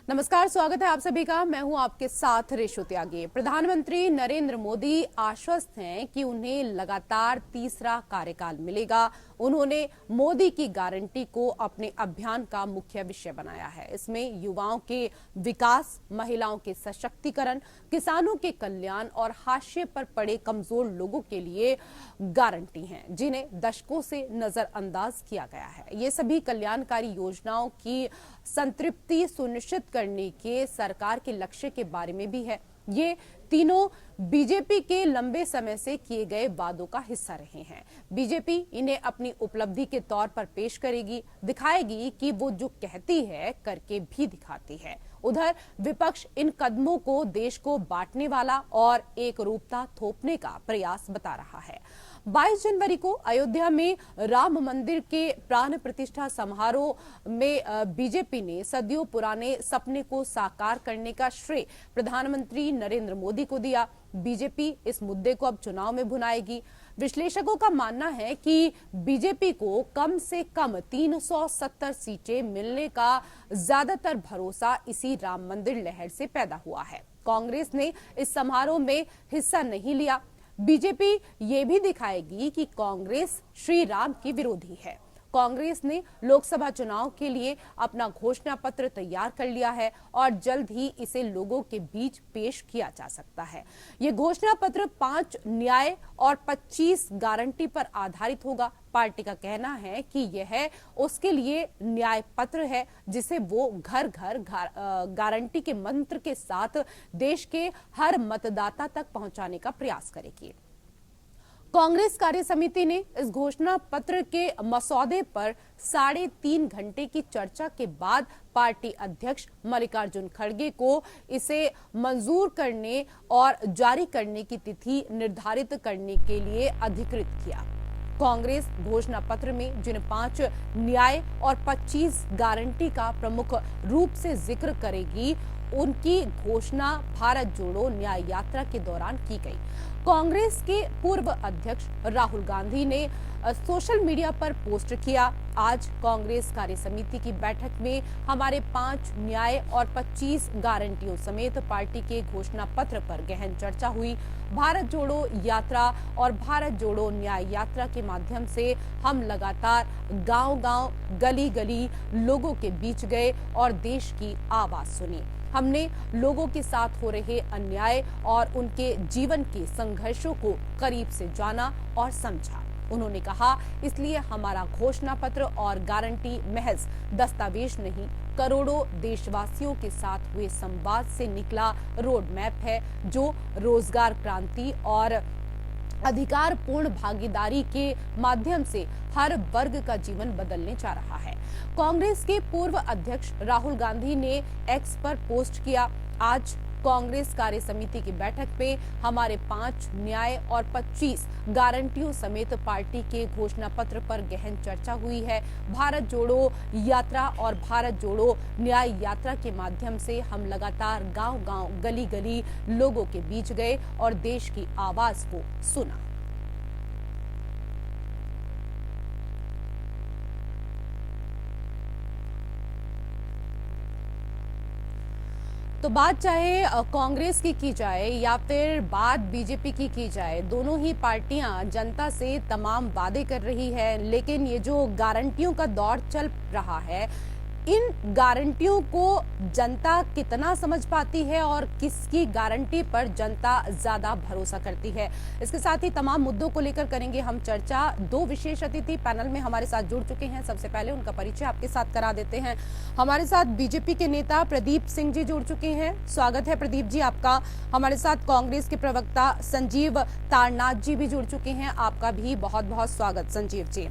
नमस्कार, स्वागत है आप सभी का। मैं हूं आपके साथ रेशु त्यागी। प्रधानमंत्री नरेंद्र मोदी आश्वस्त हैं कि उन्हें लगातार तीसरा कार्यकाल मिलेगा। उन्होंने मोदी की गारंटी को अपने अभियान का मुख्य विषय बनाया है। इसमें युवाओं के विकास, महिलाओं के सशक्तिकरण, किसानों के कल्याण और हाशिए पर पड़े कमजोर लोगों के लिए गारंटी हैं, जिन्हें दशकों से नजरअंदाज किया गया है। ये सभी कल्याणकारी योजनाओं की संतृप्ति सुनिश्चित करने के सरकार के लक्ष्य के बारे में भी है। ये तीनों बीजेपी के लंबे समय से किए गए वादों का हिस्सा रहे हैं। बीजेपी इन्हें अपनी उपलब्धि के तौर पर पेश करेगी, दिखाएगी कि वो जो कहती है करके भी दिखाती है। उधर विपक्ष इन कदमों को देश को बांटने वाला और एकरूपता थोपने का प्रयास बता रहा है। 22 जनवरी को अयोध्या में राम मंदिर के प्राण प्रतिष्ठा समारोह में बीजेपी ने सदियों पुराने सपने को साकार करने का श्रेय प्रधानमंत्री नरेंद्र मोदी को दिया। बीजेपी इस मुद्दे को अब चुनाव में भुनाएगी। विश्लेषकों का मानना है कि बीजेपी को कम से कम 370 सीटें मिलने का ज्यादातर भरोसा इसी राम मंदिर लहर से पैदा हुआ है। कांग्रेस ने इस समारोह में हिस्सा नहीं लिया। बीजेपी ये भी दिखाएगी कि कांग्रेस श्री राम की विरोधी है। कांग्रेस ने लोकसभा चुनाव के लिए अपना घोषणा पत्र तैयार कर लिया है और जल्द ही इसे लोगों के बीच पेश किया जा सकता है। ये घोषणा पत्र 5 न्याय और 25 गारंटी पर आधारित होगा। पार्टी का कहना है कि यह उसके लिए न्याय पत्र है, जिसे वो घर घर गारंटी के मंत्र के साथ देश के हर मतदाता तक पहुंचाने का प्रयास करेगी। कांग्रेस कार्य समिति ने इस घोषणा पत्र के मसौदे पर 3.5 घंटे की चर्चा के बाद पार्टी अध्यक्ष मल्लिकार्जुन खड़गे को इसे मंजूर करने और जारी करने की तिथि निर्धारित करने के लिए अधिकृत किया। कांग्रेस घोषणा पत्र में जिन 5 न्याय और 25 गारंटी का प्रमुख रूप से जिक्र करेगी, उनकी घोषणा भारत जोड़ो न्याय यात्रा के दौरान की गई। कांग्रेस के पूर्व अध्यक्ष राहुल गांधी ने सोशल मीडिया पर पोस्ट किया, आज कांग्रेस कार्य समिति की बैठक में हमारे 5 न्याय और 25 गारंटियों समेत पार्टी के घोषणा पत्र पर गहन चर्चा हुई। भारत जोड़ो यात्रा और भारत जोड़ो न्याय यात्रा के माध्यम से हम लगातार गांव-गांव, गली-गली लोगों के बीच गए और देश की आवाज सुनी। हमने लोगों के साथ हो रहे अन्याय और उनके जीवन के संघर्षों को करीब से जाना और समझा। उन्होंने कहा, इसलिए हमारा घोषणा पत्र और गारंटी महज दस्तावेज नहीं, करोड़ों देशवासियों के साथ हुए संवाद से निकला रोड मैप है, जो रोजगार क्रांति और अधिकारपूर्ण भागीदारी के माध्यम से हर वर्ग का जीवन बदलने जा रहा है। कांग्रेस के पूर्व अध्यक्ष राहुल गांधी ने एक्स पर पोस्ट किया, आज कांग्रेस कार्य समिति की बैठक में हमारे 5 न्याय और 25 गारंटियों समेत पार्टी के घोषणा पत्र पर गहन चर्चा हुई है। भारत जोड़ो यात्रा और भारत जोड़ो न्याय यात्रा के माध्यम से हम लगातार गांव-गांव, गली-गली लोगों के बीच गए और देश की आवाज को सुना। तो बात चाहे कांग्रेस की जाए या फिर बात बीजेपी की जाए, दोनों ही पार्टियां जनता से तमाम वादे कर रही है, लेकिन ये जो गारंटियों का दौर चल रहा है, इन गारंटियों को जनता कितना समझ पाती है और किसकी गारंटी पर जनता ज्यादा भरोसा करती है, इसके साथ ही तमाम मुद्दों को लेकर करेंगे हम चर्चा। 2 विशेष अतिथि पैनल में हमारे साथ जुड़ चुके हैं। सबसे पहले उनका परिचय आपके साथ करा देते हैं। हमारे साथ बीजेपी के नेता प्रदीप सिंह जी जुड़ चुके हैं। स्वागत है प्रदीप जी आपका। हमारे साथ कांग्रेस के प्रवक्ता संजीव तारनाथ जी भी जुड़ चुके हैं, आपका भी बहुत बहुत स्वागत संजीव जी।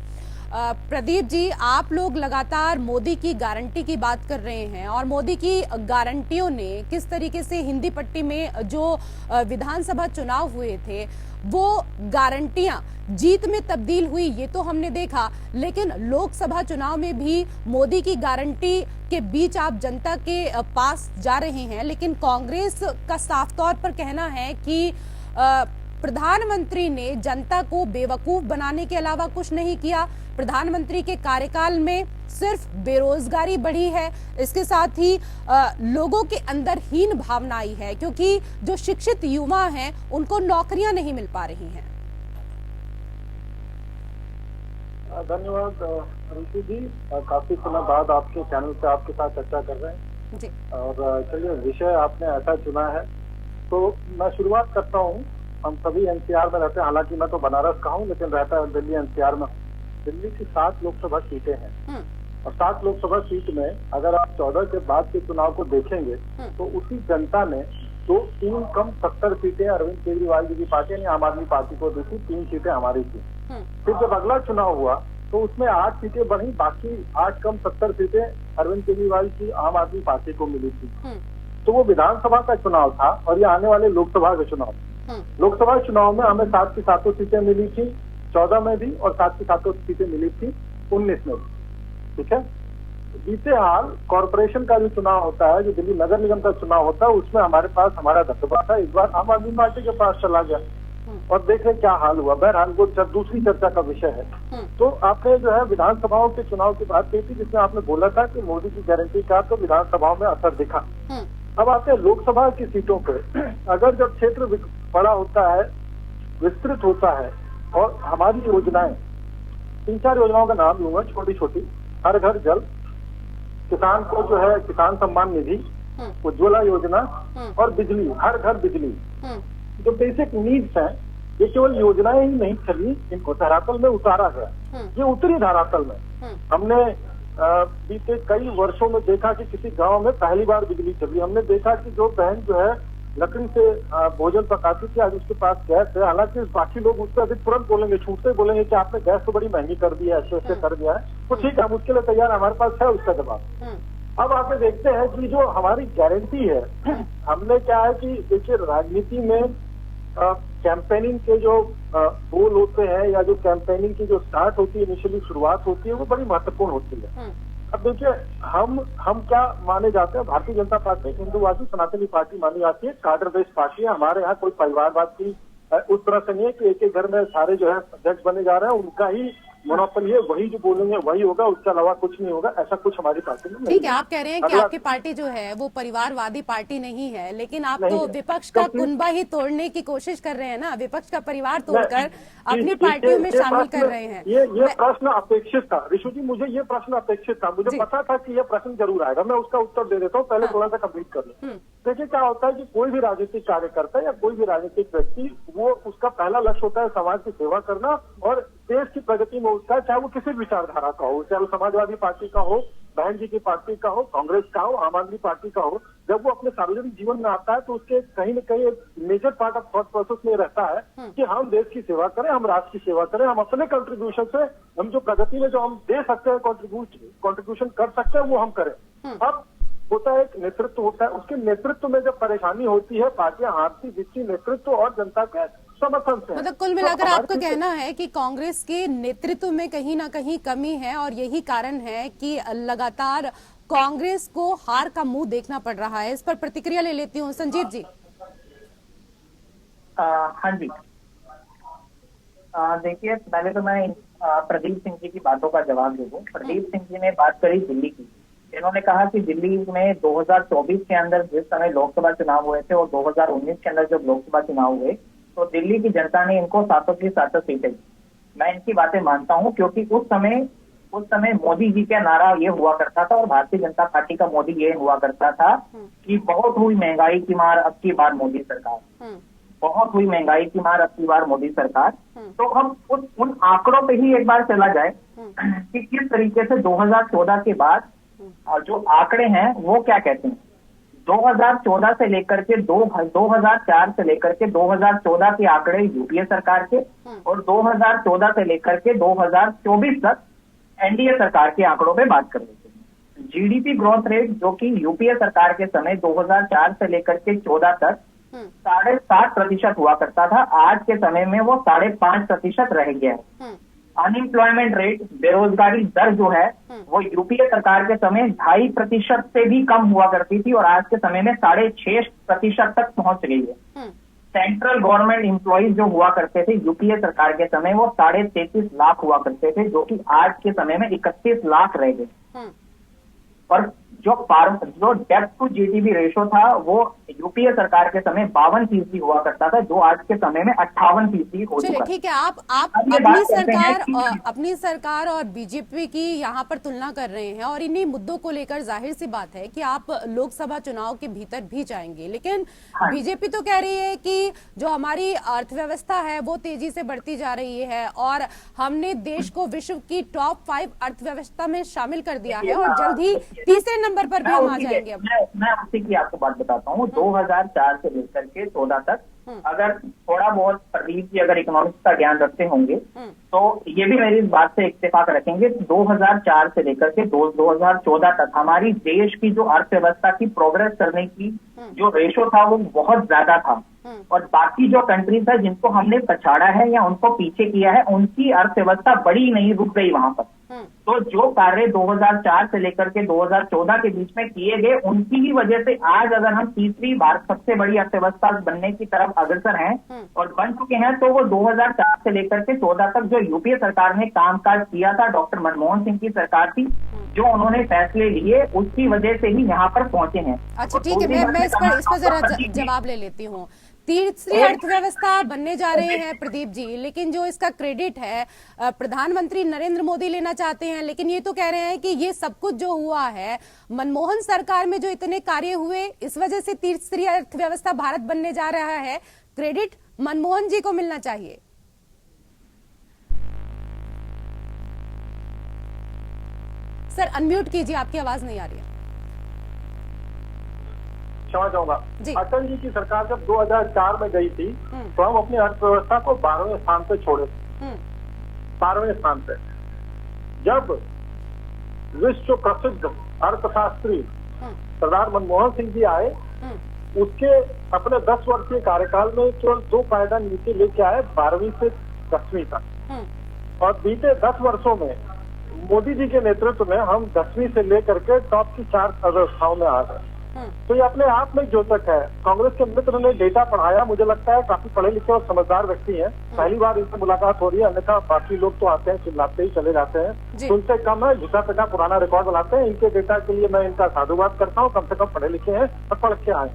प्रदीप जी, आप लोग लगातार मोदी की गारंटी की बात कर रहे हैं और मोदी की गारंटियों ने किस तरीके से हिंदी पट्टी में जो विधानसभा चुनाव हुए थे, वो गारंटियां जीत में तब्दील हुई, ये तो हमने देखा, लेकिन लोकसभा चुनाव में भी मोदी की गारंटी के बीच आप जनता के पास जा रहे हैं, लेकिन कांग्रेस का साफ तौर पर कहना है कि प्रधानमंत्री ने जनता को बेवकूफ बनाने के अलावा कुछ नहीं किया। प्रधानमंत्री के कार्यकाल में सिर्फ बेरोजगारी बढ़ी है, इसके साथ ही लोगों के अंदर हीन भावना आई है, क्योंकि जो शिक्षित युवा हैं उनको नौकरियां नहीं मिल पा रही हैं। धन्यवाद ऋषि जी, काफी समय बाद आपके चैनल पे आपके साथ चर्चा कर रहे हैं जी। और चलिए, विषय आपने ऐसा चुना है तो मैं शुरुआत करता हूँ। हम सभी एनसीआर में रहते हैं, हालांकि मैं तो बनारस का हूँ लेकिन रहता है दिल्ली एनसीआर में। दिल्ली की 7 लोकसभा सीटें हैं और 7 लोकसभा सीट में अगर आप 14 के बाद के चुनाव को देखेंगे तो उसी जनता ने 3 कम 70 सीटें अरविंद केजरीवाल जी की पार्टी यानी आम आदमी पार्टी को दी थी, 3 सीटें हमारी थी। फिर जब अगला चुनाव हुआ तो उसमें 8 सीटें बढ़ी, बाकी 8 कम 70 सीटें अरविंद केजरीवाल की आम आदमी पार्टी को मिली थी। तो वो विधानसभा का चुनाव था और ये आने वाले लोकसभा का चुनाव। लोकसभा चुनाव में हमें 7 की 7 सीटें मिली थी, 14 में भी, और 7 की 7 सीटें मिली थी 19 में भी। ठीक है, बीते हाल कॉर्पोरेशन का जो चुनाव होता है, जो दिल्ली नगर निगम का चुनाव होता है, उसमें हमारे पास हमारा दबदबा था। इस बार आम आदमी पार्टी के पास चला गया और देखें क्या हाल हुआ। बहरहाल वो दूसरी चर्चा का विषय है। तो आपने जो है विधानसभाओं के चुनाव की बात की थी, जिसमें आपने बोला था कि मोदी की गारंटी का तो विधानसभाओं में असर दिखा। अब आते हैं लोकसभा की सीटों पे। अगर जब क्षेत्र बड़ा होता है, विस्तृत होता है, और हमारी योजनाएं 3-4 योजनाओं का नाम लूंगा, छोटी छोटी, हर घर जल, किसान को जो है किसान सम्मान निधि, उज्ज्वला योजना और बिजली, हर घर बिजली, जो बेसिक नीड्स हैं, ये केवल योजनाएं ही नहीं चली, इनको धरातल में उतारा गया। ये उतरी धरातल में। हमने बीते कई वर्षों में देखा कि किसी गांव में पहली बार बिजली चली। हमने देखा कि जो बहन जो है लकड़ी से भोजन पकाती थी, आज उसके पास गैस है। हालांकि बाकी लोग उससे अभी तुरंत बोलेंगे, छूटते बोलेंगे कि आपने गैस तो बड़ी महंगी कर दी है, ऐसे ऐसे कर दिया है। तो ठीक है, हम उसके लिए तैयार, हमारे पास है उसका जवाब। अब आप देखते हैं कि जो हमारी गारंटी है, हमने क्या है कि देखिए, राजनीति में कैंपेनिंग के जो बोल होते हैं या जो कैंपेनिंग की जो स्टार्ट होती है, इनिशियली शुरुआत होती है, वो बड़ी महत्वपूर्ण होती है। अब देखिए, हम क्या माने जाते हैं, भारतीय जनता पार्टी हिंदूवादी सनातनी पार्टी मानी जाती है, कार्डर बेस्ड पार्टी है। हमारे यहाँ कोई परिवारवाद की उस तरह से नहीं है कि एक एक घर में सारे जो है अध्यक्ष बने जा रहे हैं, उनका ही मोनोपोली है, वही जो बोलेंगे वही होगा, उसके अलावा कुछ नहीं होगा, ऐसा कुछ हमारी पार्टी में नहीं। ठीक है, आप कह रहे हैं कि आपकी पार्टी जो है वो परिवारवादी पार्टी नहीं है, लेकिन आप तो विपक्ष का कुनबा ही तोड़ने की कोशिश कर रहे हैं ना, विपक्ष का परिवार तोड़कर अपनी पार्टियों में शामिल कर रहे हैं। ये प्रश्न अपेक्षित था ऋषु जी, मुझे ये प्रश्न अपेक्षित था, मुझे पता था कि ये प्रश्न जरूर आएगा। मैं उसका उत्तर दे देता हूँ, पहले थोड़ा सा कंप्लीट कर लूँ। देखिए, क्या होता है कि कोई भी राजनीतिक कार्यकर्ता या कोई भी राजनीतिक व्यक्ति, वो उसका पहला लक्ष्य होता है समाज की सेवा करना और देश की प्रगति में उसका, चाहे वो किसी विचारधारा का हो, चाहे वो समाजवादी पार्टी का हो, बहन जी की पार्टी का हो, कांग्रेस का हो, आम आदमी पार्टी का हो, जब वो अपने सार्वजनिक जीवन में आता है तो उसके कहीं न कहीं एक major part of thought process में रहता है कि हम देश की सेवा करें, हम राष्ट्र की सेवा करें, हम अपने कंट्रीब्यूशन से, हम जो प्रगति में जो हम दे सकते हैं, कंट्रीब्यूशन कर सकते हैं, वो हम करें। अब होता है एक नेतृत्व होता है, उसके नेतृत्व में जब परेशानी होती है, पार्टियां हारती जीतती नेतृत्व और जनता के समर्थन से। मतलब कुल मिलाकर आपका कहना है कि कांग्रेस के नेतृत्व में कहीं ना कहीं कमी है और यही कारण है कि लगातार कांग्रेस को हार का मुंह देखना पड़ रहा है। इस पर प्रतिक्रिया ले लेती हूँ, संजीव जी। हाँ जी, देखिए, पहले तो मैं प्रदीप सिंह जी की बातों का जवाब दे दूं। प्रदीप सिंह जी ने बात करी दिल्ली की। इन्होंने कहा कि दिल्ली में 2024 के अंदर जिस समय लोकसभा चुनाव हुए थे और 2019 के अंदर जब लोकसभा चुनाव हुए तो दिल्ली की जनता ने इनको 7 की 7 सीटें दी। मैं इनकी बातें मानता हूं, क्योंकि उस समय मोदी जी का नारा ये हुआ करता था और भारतीय जनता पार्टी का मोदी ये हुआ करता था कि बहुत हुई महंगाई की मार, अब की बार मोदी सरकार, बहुत हुई महंगाई की मार, अब की बार मोदी सरकार। तो हम उन आंकड़ों पे ही एक बार चला जाए कि किस तरीके से 2014 के बाद जो आंकड़े हैं वो क्या कहते हैं। 2014 से लेकर के 2004 से लेकर के 2014 के आंकड़े यूपीए सरकार के और 2014 से लेकर के 2024 तक एनडीए सरकार के आंकड़ों पे बात कर रहे थे। जीडीपी ग्रोथ रेट जो कि यूपीए सरकार के समय 2004 से लेकर के 14 तक 7.5% हुआ करता था, आज के समय में वो 5.5% रह गया है। अनएम्प्लॉयमेंट रेट, बेरोजगारी दर जो है वो यूपीए सरकार के समय 2.5% से भी कम हुआ करती थी और आज के समय में 6.5% तक पहुंच गई है। सेंट्रल गवर्नमेंट एम्प्लॉइज जो हुआ करते थे यूपीए सरकार के समय, वो 33.5 लाख हुआ करते थे, जो कि आज के समय में 31 लाख रह गए। और जो डेप्थ टू जीडीपी रेशो था वो यूपीए सरकार के समय 52% हुआ करता था, जो आज के समय में 58% हो चुका है। ठीक है, आप अपनी सरकार और बीजेपी की यहाँ पर तुलना कर रहे हैं और इन्हीं मुद्दों को लेकर जाहिर सी बात है कि आप लोकसभा चुनाव के भीतर भी जाएंगे, लेकिन बीजेपी तो कह रही है कि जो हमारी अर्थव्यवस्था है वो तेजी से बढ़ती जा रही है और हमने देश को विश्व की टॉप 5 अर्थव्यवस्था में शामिल कर दिया है और जल्द ही तीसरे नंबर पर भी हम आ जाएंगे। मैं उसी की आपको बात बताता हूँ। 2004 से लेकर के 14 तक, अगर थोड़ा बहुत प्रदीप जी अगर इकोनॉमिक्स का ज्ञान रखते होंगे तो ये भी मेरी इस बात से इत्तेफाक रखेंगे। 2004 से लेकर के 2014 तक हमारी देश की जो अर्थव्यवस्था की प्रोग्रेस करने की जो रेशो था वो बहुत ज्यादा था, और बाकी जो कंट्रीज है जिनको हमने पछाड़ा है या उनको पीछे किया है, उनकी अर्थव्यवस्था बड़ी नहीं, रुक गई वहां पर। तो जो कार्य 2004 से लेकर के 2014 के बीच में किए गए, उनकी ही वजह से आज अगर हम तीसरी भारत सबसे बड़ी अर्थव्यवस्था बनने की तरफ अग्रसर हैं और बन चुके हैं, तो वो 2004 से लेकर के 14 तक जो यूपीए सरकार ने कामकाज किया था, डॉक्टर मनमोहन सिंह की सरकार थी, जो उन्होंने फैसले लिए, उसकी वजह से ही यहाँ पर पहुंचे हैं। अच्छा ठीक है, मैं इस पर जरा जवाब ले लेती हूँ। तीसरी अर्थव्यवस्था बनने जा रहे हैं प्रदीप जी, लेकिन जो इसका क्रेडिट है प्रधानमंत्री नरेंद्र मोदी लेना चाहते हैं, लेकिन ये तो कह रहे हैं कि ये सब कुछ जो हुआ है मनमोहन सरकार में, जो इतने कार्य हुए, इस वजह से तीसरी अर्थव्यवस्था भारत बनने जा रहा है, क्रेडिट मनमोहन जी को मिलना चाहिए। सर अनम्यूट कीजिए, आपकी आवाज नहीं आ रही है। क्षमा चाहूंगा। अटल जी की सरकार जब 2004 में गई थी तो हम अपनी अर्थव्यवस्था को 12वें स्थान पे छोड़े, 12वें स्थान पे। जब विश्व प्रसिद्ध अर्थशास्त्री सरदार मनमोहन सिंह जी आए, उसके अपने 10 वर्षीय कार्यकाल में केवल 2 पायदान नीचे लेके आए, 12वीं से 10वीं तक। और बीते 10 वर्षों में मोदी जी के नेतृत्व में हम 10वीं से लेकर के टॉप की 4 अर्थव्यवस्थाओं में आ गए। तो ये अपने आप में द्योतक है। कांग्रेस के मित्र ने डेटा पढ़ाया, मुझे लगता है काफी पढ़े लिखे और समझदार व्यक्ति हैं, पहली बार इनसे मुलाकात हो रही है, अन्यथा बाकी लोग तो आते हैं चिल्लाते ही चले जाते हैं, तो उनसे कम है, झूठा पिटा पुराना रिकॉर्ड बनाते हैं। इनके डेटा के लिए मैं इनका साधुवाद करता हूँ, कम से कम पढ़े लिखे हैं और पढ़ के आए।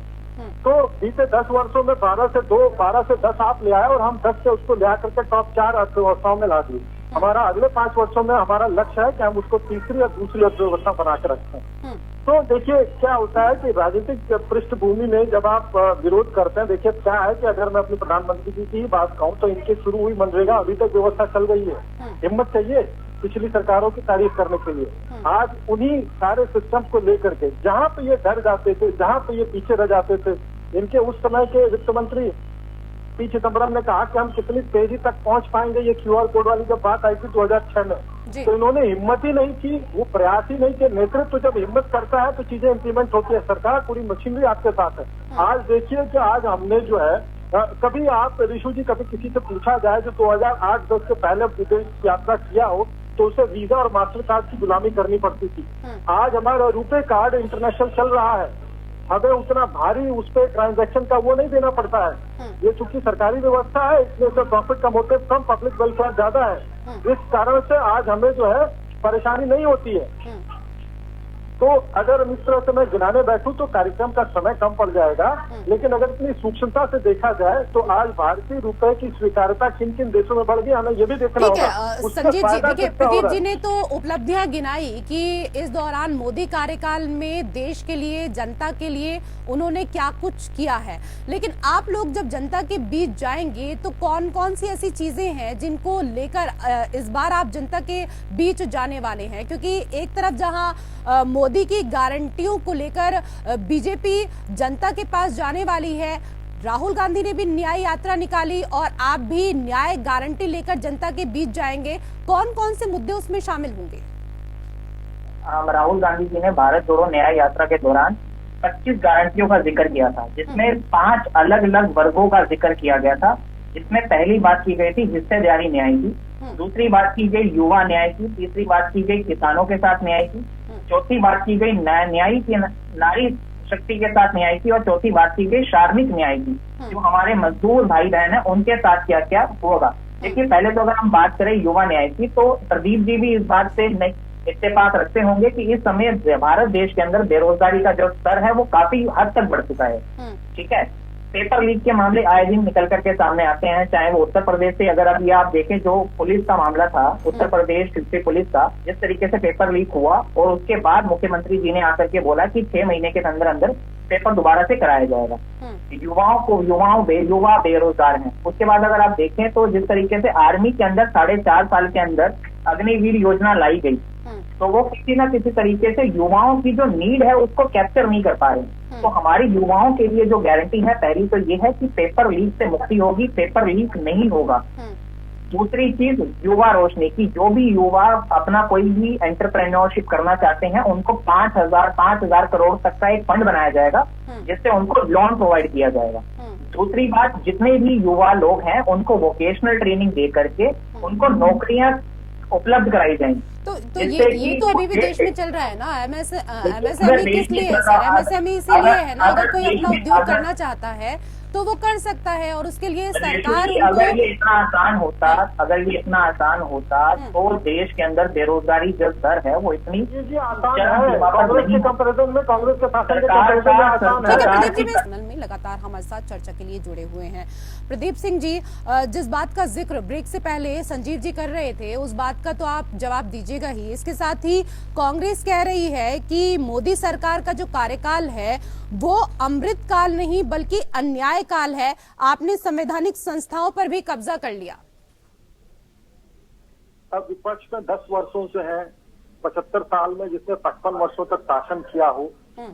तो बीते 10 वर्षों में 12 से 10 आप ले आए और हम 10 से उसको ले आकर के टॉप 4 अर्थव्यवस्थाओं में ला दिए। हमारा अगले 5 वर्षों में हमारा लक्ष्य है कि हम उसको तीसरी और दूसरी अर्थव्यवस्था बना के रखें। तो देखिए क्या होता है कि राजनीतिक पृष्ठभूमि में जब आप विरोध करते हैं, देखिए क्या है कि अगर मैं अपने प्रधानमंत्री जी की बात कहूँ तो इनकी शुरू हुई मनरेगा अभी तक व्यवस्था चल रही है। हिम्मत चाहिए पिछली सरकारों की तारीफ करने के लिए। आज उन्हीं सारे सिस्टम्स को लेकर के जहाँ पे ये डर जाते थे, जहाँ पे ये पीछे रह जाते थे, इनके उस समय के वित्त मंत्री पी चिदम्बरम ने कहा कि हम कितनी तेजी तक पहुंच पाएंगे, ये क्यूआर कोड वाली जब बात आई थी 2006 में, तो इन्होंने हिम्मत ही नहीं की, वो प्रयास ही नहीं किया। नेतृत्व जब हिम्मत करता है तो चीजें इंप्लीमेंट होती है, सरकार पूरी मशीनरी आपके साथ है। आज देखिए कि आज हमने जो है, कभी आप ऋषु जी कभी किसी से पूछा जाए जो 2008-10 से पहले विदेश यात्रा किया हो तो उसे वीजा और मास्टर कार्ड की गुलामी करनी पड़ती थी। आज हमारा रुपे कार्ड इंटरनेशनल चल रहा है, हमें उतना भारी उस पर ट्रांजैक्शन का वो नहीं देना पड़ता है। ये चूंकि सरकारी व्यवस्था है इसलिए तो प्रॉफिट का मोटिव कम, पब्लिक वेलफेयर ज्यादा है, इस कारण से आज हमें जो है परेशानी नहीं होती है। तो अगर इस तरह से मैं गिनाने बैठूं तो कार्यक्रम का समय कम पड़ जाएगा, लेकिन अगर इतनी सूक्ष्मता से देखा जाए तो आज भारतीय रुपए की स्वीकार्यता किन किन देशों में बढ़ गई, हमें ये भी देखना होगा। संजीव जी, देखिए प्रदीप जी ने तो उपलब्धियां गिनाई कि इस दौरान मोदी कार्यकाल में देश के लिए, जनता के लिए उन्होंने क्या कुछ किया है, लेकिन आप लोग जब जनता के बीच जाएंगे तो कौन कौन सी ऐसी चीजें हैं जिनको लेकर इस बार आप जनता के बीच जाने वाले हैं? क्योंकि एक तरफ जहां मोदी की गारंटियों को लेकर बीजेपी जनता के पास जाने वाली है, राहुल गांधी ने भी न्याय यात्रा निकाली और आप भी न्याय गारंटी लेकर जनता के बीच जाएंगे, कौन कौन से मुद्दे उसमें शामिल होंगे? राहुल गांधी जी ने भारत जोड़ो न्याय यात्रा के दौरान 25 गारंटियों का जिक्र किया था, जिसमें 5 अलग अलग वर्गों का जिक्र किया गया था। इसमें पहली बात की गई थी हिस्सेदारी न्याय की, दूसरी बात की गई युवा न्याय की, तीसरी बात की गई किसानों के साथ न्याय की, चौथी बात की गई न्यायिक नारी शक्ति के साथ न्याय की, और चौथी बात की गई शारीरिक न्याय की, जो हमारे मजदूर भाई बहन है उनके साथ क्या क्या होगा। देखिए, पहले तो अगर हम बात करें युवा न्याय की, तो प्रदीप जी भी इस बात से इत्तेफाक रखते होंगे कि इस समय भारत देश के अंदर बेरोजगारी का जो स्तर है वो काफी हद तक बढ़ चुका है। ठीक है, पेपर लीक के मामले आए दिन निकल करके सामने आते हैं, चाहे वो उत्तर प्रदेश से, अगर अभी आप देखें जो पुलिस का मामला था, उत्तर प्रदेश की पुलिस का, जिस तरीके से पेपर लीक हुआ और उसके बाद मुख्यमंत्री जी ने आकर के बोला कि 6 महीने के अंदर अंदर पेपर दोबारा से कराया जाएगा। युवा बेरोजगार हैं। उसके बाद अगर आप देखें तो जिस तरीके से आर्मी के अंदर 4.5 साल के अंदर अग्निवीर योजना लाई गई, तो वो किसी ना किसी तरीके से युवाओं की जो नीड है उसको कैप्चर नहीं कर पा रहे। तो हमारी युवाओं के लिए जो गारंटी है, पहली तो ये है कि पेपर लीक से मुक्ति होगी, पेपर लीक नहीं होगा। दूसरी चीज, युवा रोशनी की, जो भी युवा अपना कोई भी एंटरप्रेन्योरशिप करना चाहते हैं उनको 5,000 करोड़ तक का एक फंड बनाया जाएगा, जिससे उनको लोन प्रोवाइड किया जाएगा। दूसरी बात, जितने भी युवा लोग हैं उनको वोकेशनल ट्रेनिंग दे करके उनको नौकरियां उपलब्ध कराई जाएंगी। तो ये तो अभी भी देश में चल रहा है ना। एमएसएमई किस लिए है सर? एमएसएमई इसीलिए है ना, अगर कोई अपना उद्योग करना चाहता है तो वो कर सकता है, और उसके लिए सरकार उनको... अगर ये इतना आसान होता तो देश के अंदर बेरोजगारी जो दर है वो इतनी में लगातार हमारे साथ चर्चा के लिए जुड़े हुए हैं। प्रदीप सिंह जी, जिस बात का जिक्र ब्रेक से पहले संजीव जी कर रहे थे, उस बात का तो आप जवाब दीजिएगा ही। इसके साथ ही कांग्रेस कह रही है कि मोदी सरकार का जो कार्यकाल है वो अमृत काल नहीं बल्कि अन्याय काल है, आपने संवैधानिक संस्थाओं पर भी कब्जा कर लिया। अब विपक्ष में 10 वर्षों से है, 75 साल में जिसने 55 वर्षों तक शासन किया हो,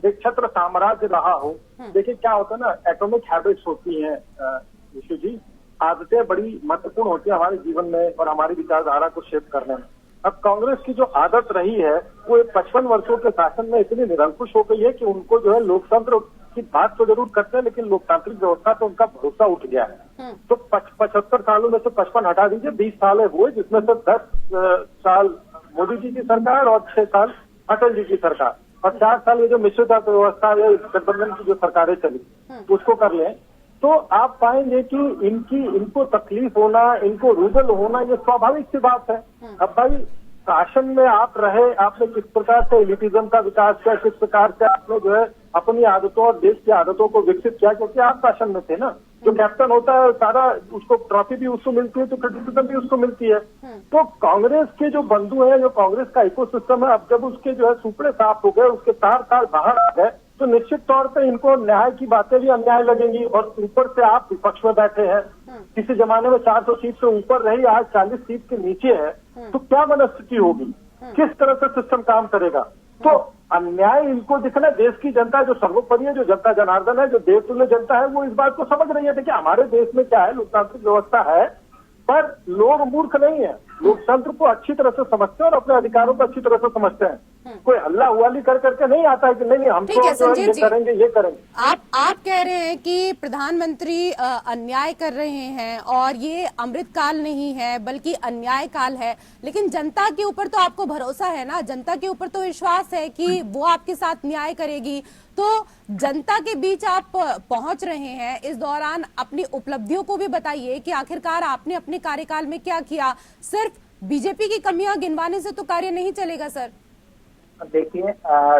एक छत्र साम्राज्य रहा हो। देखिए क्या होता है ना, एटॉमिक हैबिट्स होती हैं विशु जी, आदतें बड़ी महत्वपूर्ण होती है हमारे जीवन में और हमारी विचारधारा को शेप करने में। अब कांग्रेस की जो आदत रही है वो 55 वर्षों के शासन में इतनी निरंकुश हो गई है कि उनको जो है लोकतंत्र की बात तो जरूर करते हैं, लेकिन लोकतांत्रिक व्यवस्था तो उनका भरोसा उठ गया है। तो 75 सालों में से 55 हटा दीजिए, 20 साल हुए, जिसमें से 10 साल मोदी जी की सरकार और 6 साल अटल जी की सरकार, और 4 साल ये जो मिश्रित अर्थव्यवस्था या गठबंधन की जो सरकारें चली उसको कर लें, तो आप पाएंगे कि इनको तकलीफ होना, इनको रुदल होना, ये स्वाभाविक सी बात है। अब भाई शासन में आप रहे, आपने किस प्रकार से एलिटिज्म का विकास किया, किस प्रकार से आपने जो है अपनी आदतों और देश की आदतों को विकसित किया, क्योंकि आप शासन में थे ना। जो कैप्टन होता है सारा, उसको ट्रॉफी भी उसको मिलती है तो क्रिटिसिज्म भी उसको मिलती है। तो कांग्रेस के जो बंधु हैं, जो कांग्रेस का इकोसिस्टम है, अब जब उसके जो है सुपड़े साफ हो गए, उसके तार बाहर आ गए, तो निश्चित तौर पे इनको न्याय की बातें भी अन्याय लगेंगी। और ऊपर से आप विपक्ष में बैठे हैं, किसी जमाने में 400 सीट से ऊपर रही, आज 40 सीट के नीचे है, तो क्या मनस्थिति होगी, किस तरह से सिस्टम काम करेगा। तो अन्याय इनको दिखना, देश की जनता जो सर्वोपरि है, जो जनता जनार्दन है, जो देश तुल्य जनता है, वो इस बात को समझ रही है। देखिए हमारे देश में क्या है, लोकतांत्रिक व्यवस्था है, पर लोग मूर्ख नहीं है, लोकतंत्र को अच्छी तरह से समझते हैं और अपने अधिकारों को अच्छी तरह से समझते हैं। कोई हल्ला हुआली कर करके नहीं आता है कि नहीं हम तो ये करेंगे, ये करेंगे। आप कह रहे हैं कि प्रधानमंत्री अन्याय कर रहे हैं और ये अमृत काल नहीं है बल्कि अन्याय काल है, लेकिन जनता के ऊपर तो आपको भरोसा है ना, जनता के ऊपर तो विश्वास है कि वो आपके साथ न्याय करेगी। तो जनता के बीच आप पहुंच रहे हैं, इस दौरान अपनी उपलब्धियों को भी बताइए कि आखिरकार आपने अपने कार्यकाल में क्या किया। सिर्फ बीजेपी की कमियां गिनवाने से तो कार्य नहीं चलेगा सर। देखिए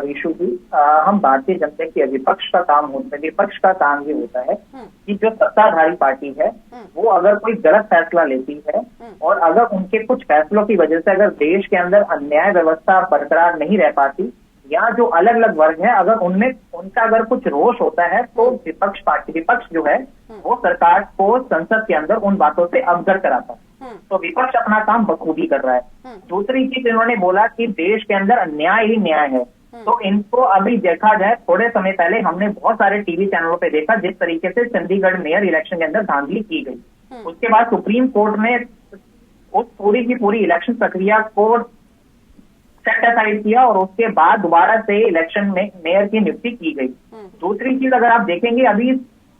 ऋषु जी, हम भारतीय जनता की विपक्ष का काम होता है, विपक्ष का काम ये होता है कि जो सत्ताधारी पार्टी है वो अगर कोई गलत फैसला लेती है और अगर उनके कुछ फैसलों की वजह से अगर देश के अंदर अन्याय व्यवस्था बरकरार नहीं रह पाती, या जो अलग अलग वर्ग है अगर उनका अगर कुछ रोष होता है, तो विपक्ष जो है वो सरकार को संसद के अंदर उन बातों से अवगत कराता है। तो विपक्ष अपना काम बखूबी कर रहा है। दूसरी चीज, इन्होंने बोला कि देश के अंदर अन्याय ही न्याय है, तो इनको अभी देखा जाए, थोड़े समय पहले हमने बहुत सारे टीवी चैनलों पे देखा जिस तरीके से चंडीगढ़ मेयर इलेक्शन के अंदर धांधली की गई। उसके बाद सुप्रीम कोर्ट ने उस पूरी की पूरी इलेक्शन प्रक्रिया को सेट असाइड किया और उसके बाद दोबारा से इलेक्शन में मेयर की नियुक्ति की गई। दूसरी चीज अगर आप देखेंगे,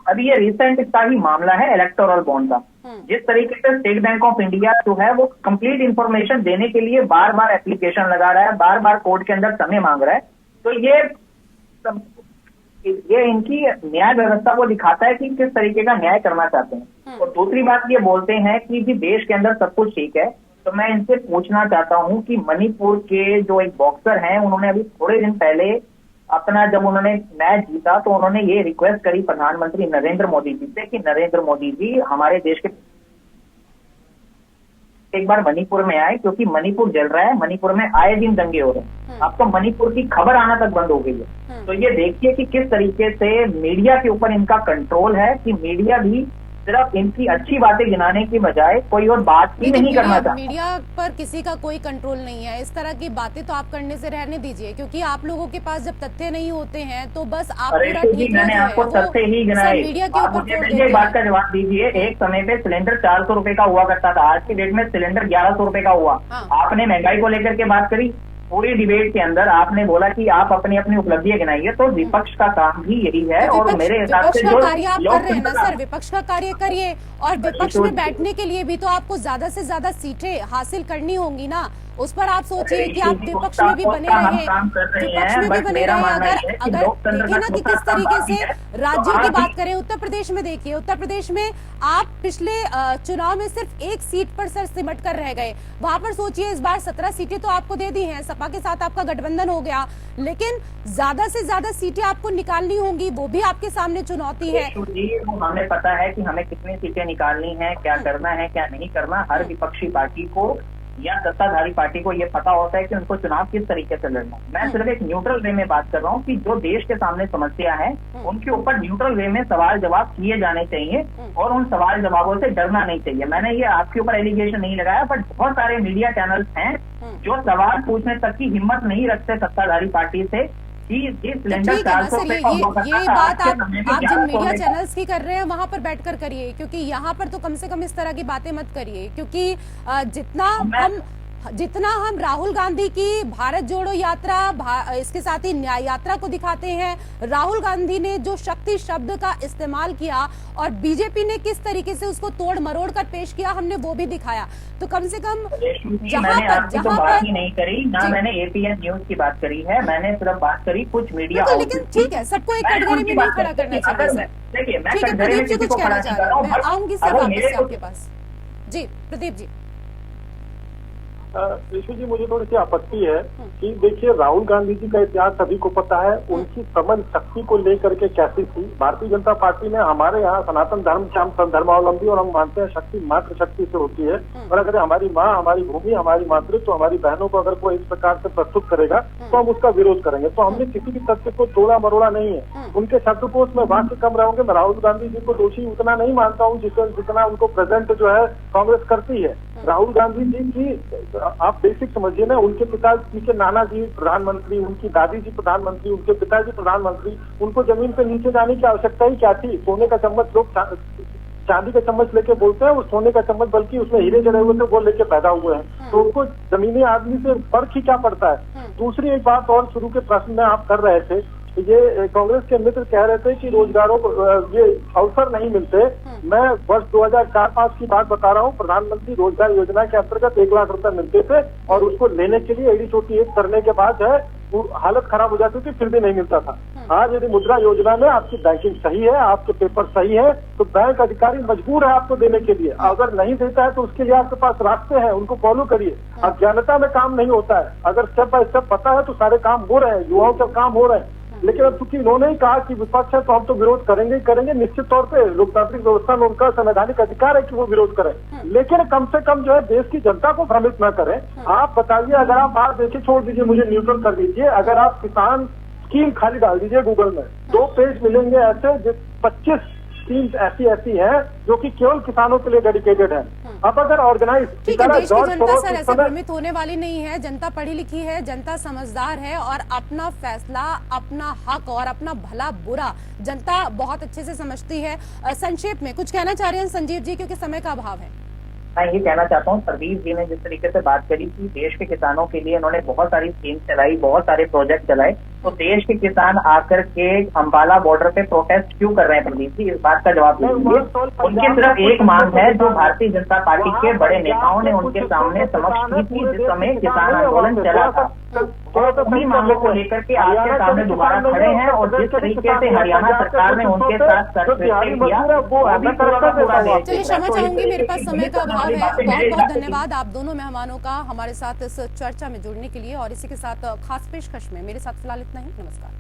अभी ये रिसेंट इसका ही मामला है इलेक्टोरल बॉन्ड का, जिस तरीके से स्टेट बैंक ऑफ इंडिया जो है वो कंप्लीट इंफॉर्मेशन देने के लिए बार बार एप्लीकेशन लगा रहा है, बार बार कोर्ट के अंदर समय मांग रहा है। तो ये ये इनकी न्याय व्यवस्था को दिखाता है कि किस तरीके का न्याय करना चाहते हैं। और दूसरी बात ये बोलते हैं कि जी देश के अंदर सब कुछ ठीक है। तो मैं इनसे पूछना चाहता हूं कि मणिपुर के जो एक बॉक्सर हैं, उन्होंने अभी थोड़े दिन पहले अपना जब उन्होंने मैच जीता तो उन्होंने ये रिक्वेस्ट करी प्रधानमंत्री नरेंद्र मोदी जी से कि नरेंद्र मोदी जी हमारे देश के एक बार मणिपुर में आए, क्योंकि मणिपुर जल रहा है, मणिपुर में आए दिन दंगे हो रहे हैं। अब तो मणिपुर की खबर आना तक बंद हो गई है। तो ये देखिए कि किस तरीके से मीडिया के ऊपर इनका कंट्रोल है कि मीडिया भी सिर्फ इनकी अच्छी बातें गिनाने की बजाय कोई और बात ही नहीं करना चाहता। मीडिया पर किसी का कोई कंट्रोल नहीं है। इस तरह की बातें तो आप करने से रहने दीजिए, क्योंकि आप लोगों के पास जब तथ्य नहीं होते हैं तो बस आप पूरा ठीक मैंने आपको तथ्य ही गिनाए। मीडिया के ऊपर मुझे बात का जवाब दीजिए। एक समय पे सिलेंडर 400 रुपए का हुआ करता था, आज की डेट में सिलेंडर 1100 रुपए का हुआ। आपने महंगाई को लेकर के बात करी, पूरी डिबेट के अंदर आपने बोला कि आप अपनी अपनी उपलब्धियां गिनाइए। तो विपक्ष का काम भी यही है। और मेरे हिसाब से जो कार्य आप कर रहे हैं ना सर, विपक्ष का कार्य करिए। और विपक्ष में बैठने के लिए भी तो आपको ज्यादा से ज्यादा सीटें हासिल करनी होंगी ना। उस पर आप सोचिए कि आप विपक्ष में भी बने रहे, विपक्ष में भी बने रहे। अगर देखिए ना कि किस तरीके से राज्यों की बात करें, उत्तर प्रदेश में देखिए, उत्तर प्रदेश में आप पिछले चुनाव में सिर्फ एक सीट पर सर सिमट कर रह गए। वहां पर सोचिए इस बार 17 सीटें तो आपको दे दी हैं, सपा के साथ आपका गठबंधन हो गया, लेकिन ज्यादा से ज्यादा सीटें आपको निकालनी होंगी, वो भी आपके सामने चुनौती है। हमें पता है कि हमें कितनी सीटें निकालनी है, क्या करना है क्या नहीं करना। हर विपक्षी पार्टी को या सत्ताधारी पार्टी को ये पता होता है कि उनको चुनाव किस तरीके से लड़ना। मैं सिर्फ एक न्यूट्रल वे में बात कर रहा हूँ कि जो देश के सामने समस्या है उनके ऊपर न्यूट्रल वे में सवाल जवाब किए जाने चाहिए और उन सवाल जवाबों से डरना नहीं चाहिए। मैंने ये आपके ऊपर एलिगेशन नहीं लगाया, बट बहुत सारे मीडिया चैनल्स हैं जो सवाल पूछने तक की हिम्मत नहीं रखते सत्ताधारी पार्टी से कि ठीक है ना सर, ये बात आप जिन मीडिया चैनल्स की कर रहे हैं वहां पर बैठकर करिए, क्योंकि यहाँ पर तो कम से कम इस तरह की बातें मत करिए। क्योंकि जितना हम राहुल गांधी की भारत जोड़ो यात्रा, इसके साथ ही न्याय यात्रा को दिखाते हैं, राहुल गांधी ने जो शक्ति शब्द का इस्तेमाल किया और बीजेपी ने किस तरीके से उसको तोड़ मरोड़ कर पेश किया, हमने वो भी दिखाया। तो कम से कम जहाँ पर नहीं करी ना, मैंने एपीएन न्यूज की बात करी है, मैंने सिर्फ बात करी कुछ मीडिया। लेकिन ठीक है, सबको एक कटघरे में नहीं खड़ा करना चाहिए। देखिए मैं प्रदीप जी कुछ कहना चाह रहे हैं, मैं आऊंगी सर वापस से आपके पास। जी प्रदीप जी। ऋषि जी, मुझे थोड़ी सी आपत्ति है कि देखिए राहुल गांधी जी का इतिहास सभी को पता है, उनकी समझ शक्ति को लेकर के कैसी थी। भारतीय जनता पार्टी ने हमारे यहाँ सनातन धर्म के हम धर्मावलंबी और हम मानते हैं शक्ति मात्र शक्ति से होती है। और अगर हमारी माँ, हमारी भूमि, हमारी मातृत्व, हमारी बहनों को अगर कोई इस प्रकार से प्रस्तुत करेगा तो हम उसका विरोध करेंगे। तो हमने किसी भी तथ्य को तोड़ा मरोड़ा नहीं है। उनके शब्दकोश में वाक्य कम रहेंगे। मैं राहुल गांधी जी को दोषी उतना नहीं मानता हूँ जितना उनको प्रेजेंट जो है कांग्रेस करती है। राहुल गांधी जी की आप बेसिक समझिए ना, उनके पिताजी के नाना जी प्रधानमंत्री, उनकी दादी जी प्रधानमंत्री, उनके पिताजी प्रधानमंत्री, उनको जमीन पे नीचे जाने की आवश्यकता ही क्या थी। सोने का चम्मच, लोग चांदी का चम्मच लेके बोलते हैं, वो सोने का चम्मच बल्कि उसमें हीरे जड़े हुए थे वो लेके पैदा हुए हैं। तो उनको जमीनी आदमी से फर्क ही क्या पड़ता है। दूसरी एक बात और शुरू के प्रश्न में आप कर रहे थे, ये कांग्रेस के मित्र कह रहे थे कि रोजगारों को ये अवसर नहीं मिलते। मैं वर्ष 2004-5 की बात बता रहा हूँ। प्रधानमंत्री रोजगार योजना के अंतर्गत 1 लाख रुपए मिलते थे और उसको लेने के लिए एडी चोटी एक करने के बाद है वो हालत खराब हो जाती थी, फिर भी नहीं मिलता था। आज यदि मुद्रा योजना में आपकी बैंकिंग सही है, आपके पेपर सही है, तो बैंक अधिकारी मजबूर है आपको देने के लिए। अगर नहीं देता है तो उसके लिए आपके पास रास्ते हैं, उनको फॉलो करिए। अज्ञानता में काम नहीं होता है। अगर स्टेप बाय स्टेप पता है तो सारे काम हो रहे हैं, युवाओं के काम हो रहे हैं। लेकिन अब चूंकि उन्होंने ही कहा कि विपक्ष है तो हम तो विरोध करेंगे ही करेंगे। निश्चित तौर पे लोकतांत्रिक व्यवस्था में उनका संवैधानिक अधिकार है कि वो विरोध करें, लेकिन कम से कम जो है देश की जनता को भ्रमित न करें। आप बताइए, अगर आप बाहर देखिए, छोड़ दीजिए, मुझे न्यूट्रल कर दीजिए, अगर आप किसान स्कीम खाली डाल दीजिए गूगल में, 2 पेज मिलेंगे ऐसे 25 स्कीम ऐसी हैं जो कि केवल किसानों के लिए डेडिकेटेड है। अब अगर ऑर्गेनाइज, ठीक है, देश की जनता सर ऐसे भ्रमित होने वाली नहीं है। जनता पढ़ी लिखी है, जनता समझदार है और अपना फैसला, अपना हक और अपना भला बुरा जनता बहुत अच्छे से समझती है। संक्षेप में कुछ कहना चाह रहे हैं संजीव जी, क्योंकि समय का अभाव है। मैं ये कहना चाहता हूँ, प्रदीप जी ने जिस तरीके से बात करी कि देश के किसानों के लिए उन्होंने बहुत सारी स्कीम चलाई, बहुत सारे प्रोजेक्ट चलाए, तो देश के किसान आकर के अम्बाला बॉर्डर पे प्रोटेस्ट क्यों कर रहे हैं प्रदीप जी, इस बात का जवाब दीजिए। उनकी सिर्फ एक मांग है जो भारतीय जनता पार्टी के बड़े नेताओं ने उनके सामने समक्ष की थी जिस समय किसान आंदोलन चला था। थोड़ा सा उन्हीं मामलों को लेकर के आज के सामने दोबारा खड़े हैं और जिस तरीके से हरियाणा सरकार ने उनके साथ किया वो भी पूरा देश। चलिए क्षमा चाहूंगी, मेरे पास समय का अभाव है। बहुत बहुत धन्यवाद आप दोनों मेहमानों का हमारे साथ इस चर्चा में जुड़ने के लिए। और इसी के साथ खास पेशकश में मेरे साथ फिलहाल इतना ही। नमस्कार।